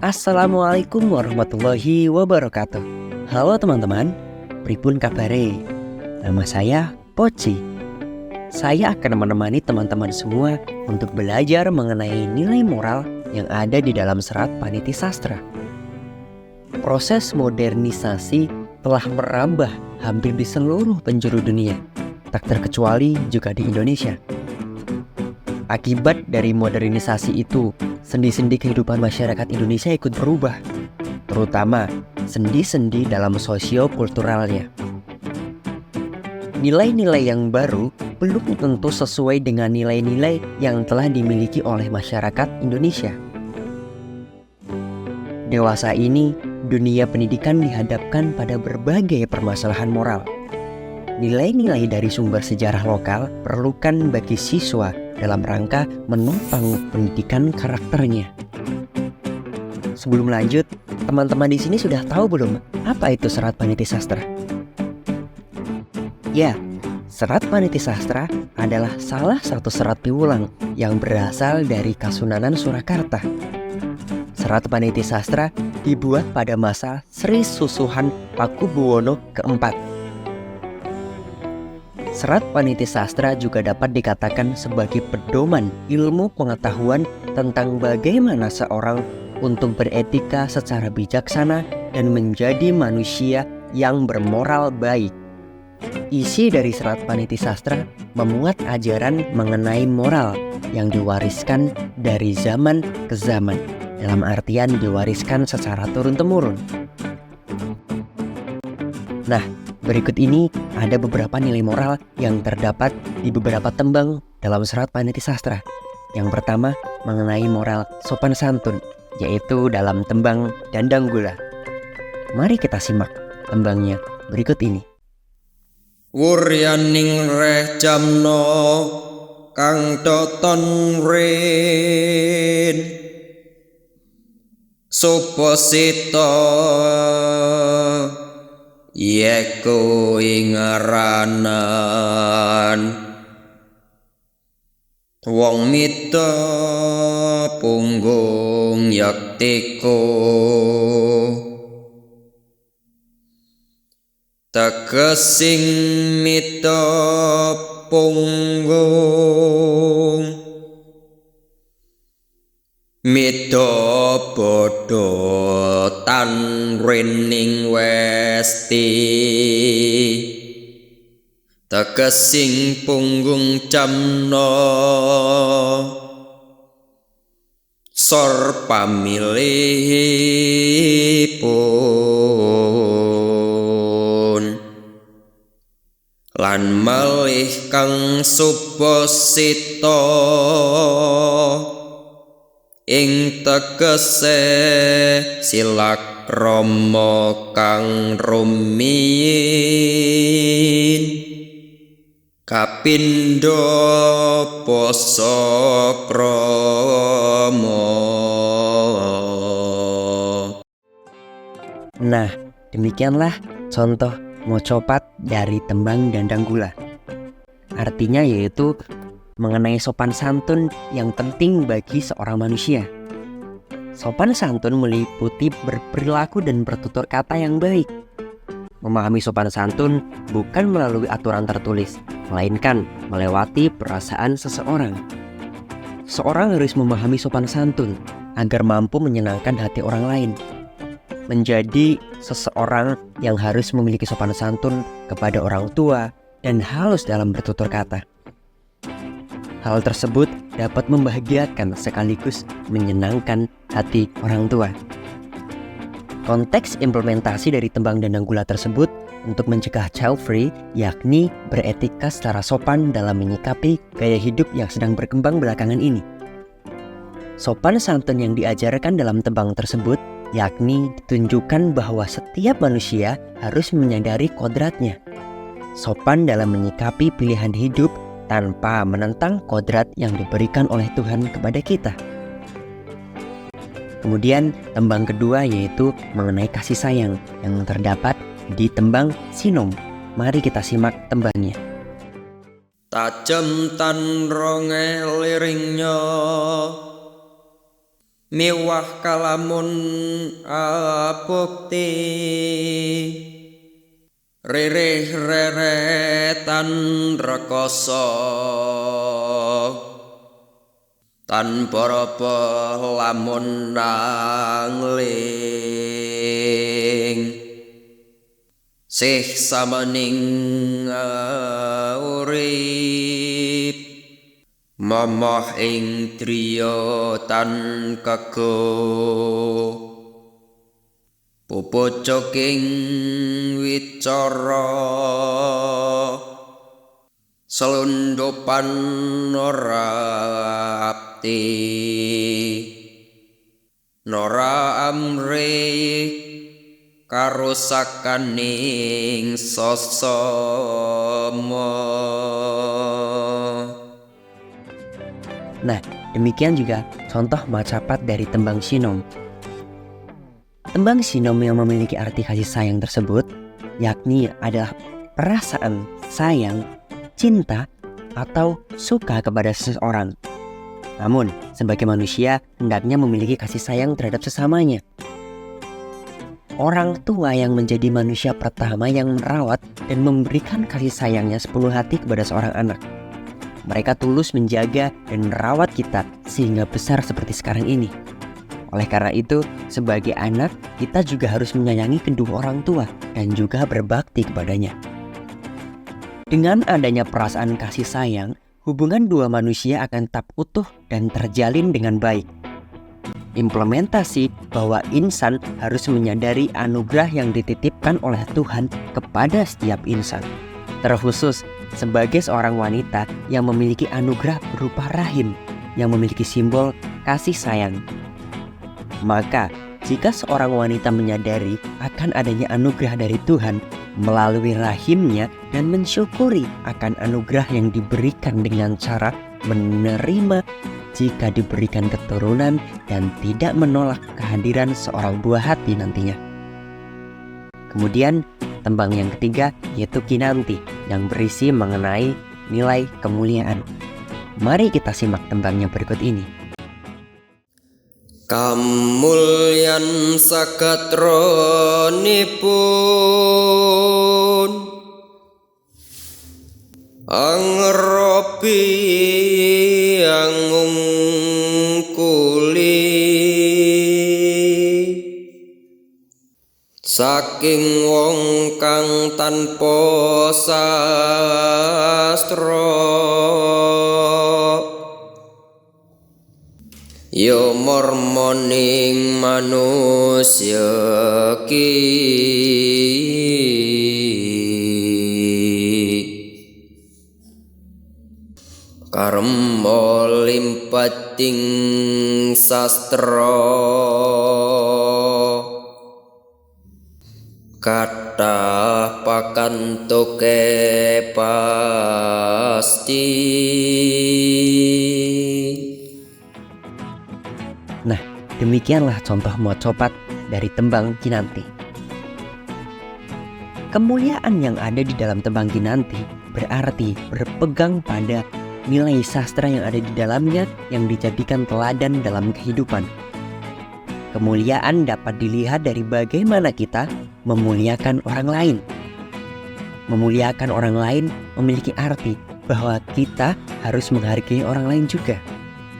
Assalamualaikum warahmatullahi wabarakatuh. Halo teman-teman, pripun kabare? Nama saya Poci. Saya akan menemani teman-teman semua untuk belajar mengenai nilai moral yang ada di dalam serat Paniti Sastra. Proses modernisasi telah merambah hampir di seluruh penjuru dunia, tak terkecuali juga di Indonesia. Akibat dari modernisasi itu, sendi-sendi kehidupan masyarakat Indonesia ikut berubah, terutama sendi-sendi dalam sosio-kulturalnya. Nilai-nilai yang baru belum tentu sesuai dengan nilai-nilai yang telah dimiliki oleh masyarakat Indonesia. Dewasa ini, dunia pendidikan dihadapkan pada berbagai permasalahan moral. Nilai-nilai dari sumber sejarah lokal perlukan bagi siswa dalam rangka menopang pendidikan karakternya. Sebelum lanjut, teman-teman di sini sudah tahu belum apa itu serat Paniti Sastra? Ya, serat Paniti Sastra adalah salah satu serat piwulang yang berasal dari Kasunanan Surakarta. Serat Paniti Sastra dibuat pada masa Sri Susuhan Pakubuwono keempat. Serat Paniti Sastra juga dapat dikatakan sebagai pedoman ilmu pengetahuan tentang bagaimana seorang untuk beretika secara bijaksana dan menjadi manusia yang bermoral baik. Isi dari Serat Paniti Sastra memuat ajaran mengenai moral yang diwariskan dari zaman ke zaman, dalam artian diwariskan secara turun-temurun. Nah, berikut ini ada beberapa nilai moral yang terdapat di beberapa tembang dalam Serat Paniti Sastra. Yang pertama, mengenai moral sopan santun, yaitu dalam tembang Dandang Gula. Mari kita simak tembangnya berikut ini. Wuryaning reh jamno kang toton rin suposito yeku ingaranan wong mita punggung yaktiku tegesing mita punggung mita bodho tan rining westi tegesing punggung jamna sor pamilihipun lan malih kang suposita ing tegese silakrama kang rumiyin kapindho poso krama. Nah, demikianlah contoh mocopat dari tembang Dandang Gula. Artinya yaitu mengenai sopan santun yang penting bagi seorang manusia. Sopan santun meliputi berperilaku dan bertutur kata yang baik. Memahami sopan santun bukan melalui aturan tertulis, melainkan melewati perasaan seseorang. Seorang harus memahami sopan santun agar mampu menyenangkan hati orang lain. Menjadi seseorang yang harus memiliki sopan santun kepada orang tua dan halus dalam bertutur kata. Hal tersebut dapat membahagiakan sekaligus menyenangkan hati orang tua. Konteks implementasi dari tembang Dandang Gula tersebut untuk mencegah child free, yakni beretika secara sopan dalam menyikapi gaya hidup yang sedang berkembang belakangan ini. Sopan santun yang diajarkan dalam tembang tersebut yakni ditunjukkan bahwa setiap manusia harus menyadari kodratnya. Sopan dalam menyikapi pilihan hidup tanpa menentang kodrat yang diberikan oleh Tuhan kepada kita. Kemudian tembang kedua yaitu mengenai kasih sayang yang terdapat di tembang Sinom. Mari kita simak tembangnya. Tajem tan ronge liringnya miwah kalamun abukti ririh reretan rekoso tanpa rapa lamun nangling sih samaning urip momoh ing driya tan kego pupucuking wicara selundupan ora abdi nora amrih karusakaning sosoma. Nah, demikian juga contoh macapat dari tembang sinom. Tembang sinom yang memiliki arti kasih sayang tersebut yakni adalah perasaan sayang, cinta, atau suka kepada seseorang. Namun, sebagai manusia hendaknya memiliki kasih sayang terhadap sesamanya. Orang tua yang menjadi manusia pertama yang merawat dan memberikan kasih sayangnya sepenuh hati kepada seorang anak. Mereka tulus menjaga dan merawat kita sehingga besar seperti sekarang ini. Oleh karena itu, sebagai anak, kita juga harus menyayangi kedua orang tua dan juga berbakti kepadanya. Dengan adanya perasaan kasih sayang, hubungan dua manusia akan tetap utuh dan terjalin dengan baik. Implementasi bahwa insan harus menyadari anugerah yang dititipkan oleh Tuhan kepada setiap insan. Terkhusus sebagai seorang wanita yang memiliki anugerah berupa rahim yang memiliki simbol kasih sayang. Maka, jika seorang wanita menyadari akan adanya anugerah dari Tuhan melalui rahimnya dan mensyukuri akan anugerah yang diberikan dengan cara menerima jika diberikan keturunan dan tidak menolak kehadiran seorang buah hati nantinya. Kemudian, tembang yang ketiga yaitu Kinanti yang berisi mengenai nilai kemuliaan. Mari kita simak tembangnya berikut ini. Kamulyan sakatronipun angropi angungkuli saking wong kang tanpa sastra ya mormoning manusya ki karma limpating sastra kathah pakantuke pasti. Nah, demikianlah contoh mocopat dari tembang Kinanti. Kemuliaan yang ada di dalam tembang Kinanti berarti berpegang pada nilai sastra yang ada di dalamnya yang dijadikan teladan dalam kehidupan. Kemuliaan dapat dilihat dari bagaimana kita memuliakan orang lain. Memuliakan orang lain memiliki arti bahwa kita harus menghargai orang lain juga.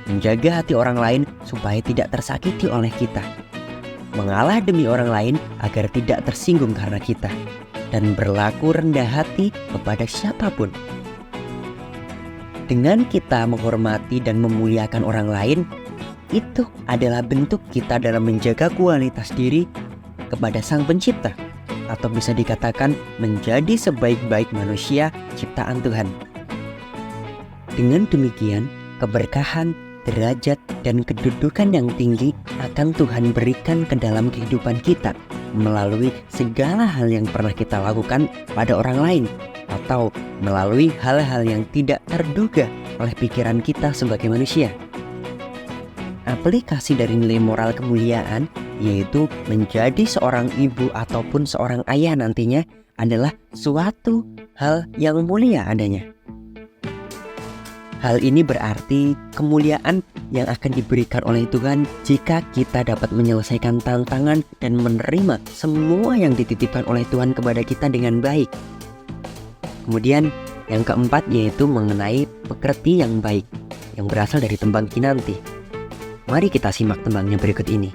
Menjaga hati orang lain supaya tidak tersakiti oleh kita. Mengalah demi orang lain agar tidak tersinggung karena kita. Dan berlaku rendah hati kepada siapapun. Dengan kita menghormati dan memuliakan orang lain, itu adalah bentuk kita dalam menjaga kualitas diri kepada Sang Pencipta. Atau bisa dikatakan menjadi sebaik-baik manusia ciptaan Tuhan. Dengan demikian, keberkahan, derajat, dan kedudukan yang tinggi akan Tuhan berikan ke dalam kehidupan kita melalui segala hal yang pernah kita lakukan pada orang lain atau melalui hal-hal yang tidak terduga oleh pikiran kita sebagai manusia. Aplikasi dari nilai moral kemuliaan yaitu menjadi seorang ibu ataupun seorang ayah nantinya adalah suatu hal yang mulia adanya. Hal ini berarti kemuliaan yang akan diberikan oleh Tuhan jika kita dapat menyelesaikan tantangan dan menerima semua yang dititipkan oleh Tuhan kepada kita dengan baik. Kemudian yang keempat yaitu mengenai pekerti yang baik yang berasal dari tembang Kinanti. Mari kita simak tembangnya berikut ini.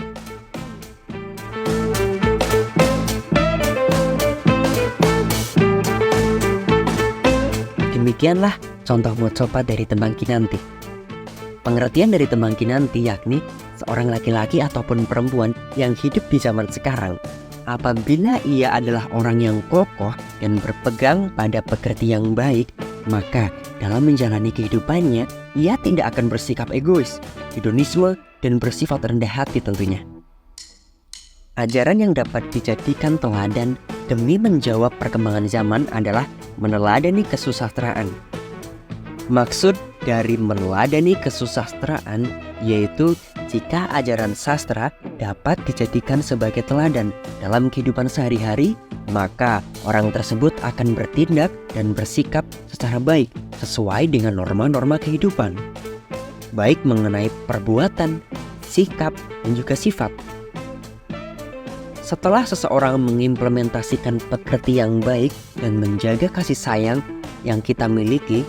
Demikianlah contoh mocopat dari tembang Kinanti. Pengertian dari tembang Kinanti yakni seorang laki-laki ataupun perempuan yang hidup di zaman sekarang. Apabila ia adalah orang yang kokoh dan berpegang pada pekerti yang baik, maka dalam menjalani kehidupannya, ia tidak akan bersikap egois, hedonisme, dan bersifat rendah hati tentunya. Ajaran yang dapat dijadikan teladan demi menjawab perkembangan zaman adalah meneladani kesusastraan. Maksud dari meneladani kesusastraan yaitu jika ajaran sastra dapat dijadikan sebagai teladan dalam kehidupan sehari-hari, maka orang tersebut akan bertindak dan bersikap secara baik sesuai dengan norma-norma kehidupan, baik mengenai perbuatan, sikap, dan juga sifat. Setelah seseorang mengimplementasikan pekerti yang baik dan menjaga kasih sayang yang kita miliki,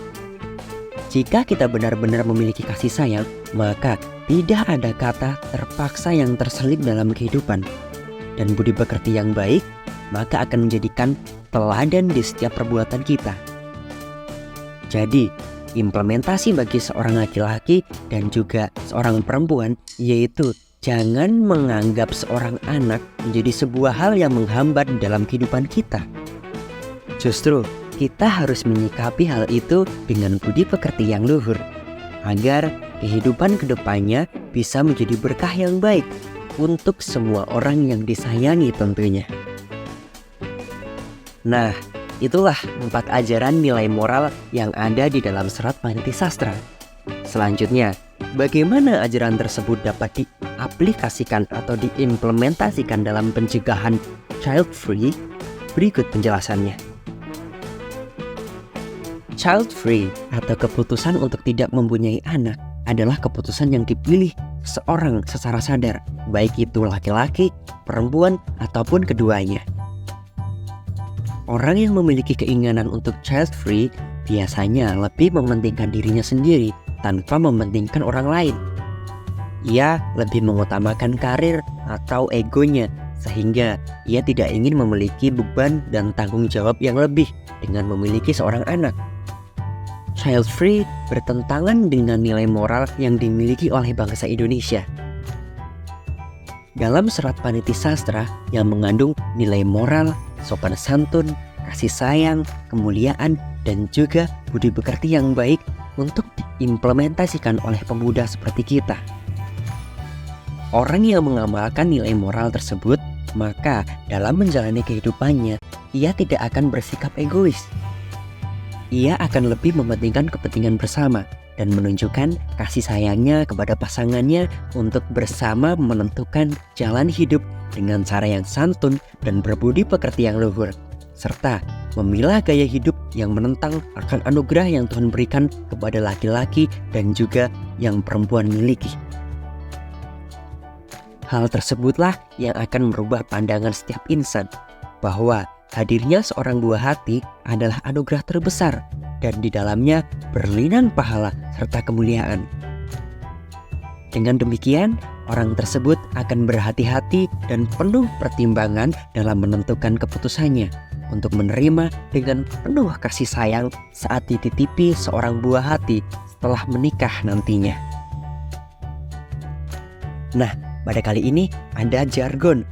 jika kita benar-benar memiliki kasih sayang, maka tidak ada kata terpaksa yang terselip dalam kehidupan. Dan budi pekerti yang baik, maka akan menjadikan teladan di setiap perbuatan kita. Jadi, implementasi bagi seorang laki-laki dan juga seorang perempuan yaitu jangan menganggap seorang anak menjadi sebuah hal yang menghambat dalam kehidupan kita. Justru, kita harus menyikapi hal itu dengan budi pekerti yang luhur, agar kehidupan kedepannya bisa menjadi berkah yang baik untuk semua orang yang disayangi tentunya. Nah, itulah 4 ajaran nilai moral yang ada di dalam serat Paniti Sastra. Selanjutnya, bagaimana ajaran tersebut dapat diaplikasikan atau diimplementasikan dalam pencegahan child free? Berikut penjelasannya. Child free atau keputusan untuk tidak mempunyai anak adalah keputusan yang dipilih seorang secara sadar, baik itu laki-laki, perempuan, ataupun keduanya. Orang yang memiliki keinginan untuk child free biasanya lebih mementingkan dirinya sendiri tanpa mementingkan orang lain. Ia lebih mengutamakan karir atau egonya, sehingga ia tidak ingin memiliki beban dan tanggung jawab yang lebih dengan memiliki seorang anak. Child free bertentangan dengan nilai moral yang dimiliki oleh bangsa Indonesia. Dalam serat Paniti Sastra yang mengandung nilai moral, sopan santun, kasih sayang, kemuliaan, dan juga budi pekerti yang baik untuk diimplementasikan oleh pemuda seperti kita. Orang yang mengamalkan nilai moral tersebut, maka dalam menjalani kehidupannya, ia tidak akan bersikap egois. Ia akan lebih mementingkan kepentingan bersama dan menunjukkan kasih sayangnya kepada pasangannya untuk bersama menentukan jalan hidup dengan cara yang santun dan berbudi pekerti yang luhur, serta memilah gaya hidup yang menentang akan anugerah yang Tuhan berikan kepada laki-laki dan juga yang perempuan miliki. Hal tersebutlah yang akan merubah pandangan setiap insan bahwa hadirnya seorang buah hati adalah anugerah terbesar dan di dalamnya berlinan pahala serta kemuliaan. Dengan demikian, orang tersebut akan berhati-hati dan penuh pertimbangan dalam menentukan keputusannya untuk menerima dengan penuh kasih sayang saat dititipi seorang buah hati setelah menikah nantinya. Nah, pada kali ini ada jargon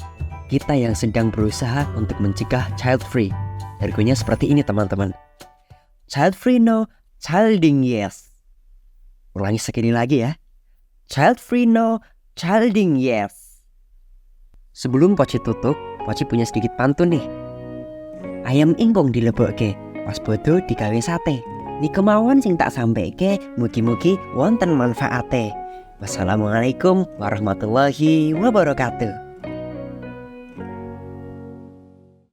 kita yang sedang berusaha untuk mencegah child free. Jargonnya seperti ini teman-teman. Child free no, childing yes. Ulangi sekali lagi ya. Child free no, childing yes. Sebelum Poci tutup, Poci punya sedikit pantun nih. Ayam ingkung dilebokke, pas bodo digawe sate. Ni kemauan sing tak sampeke, mugi-mugi wonten manfaate. Wassalamualaikum warahmatullahi wabarakatuh.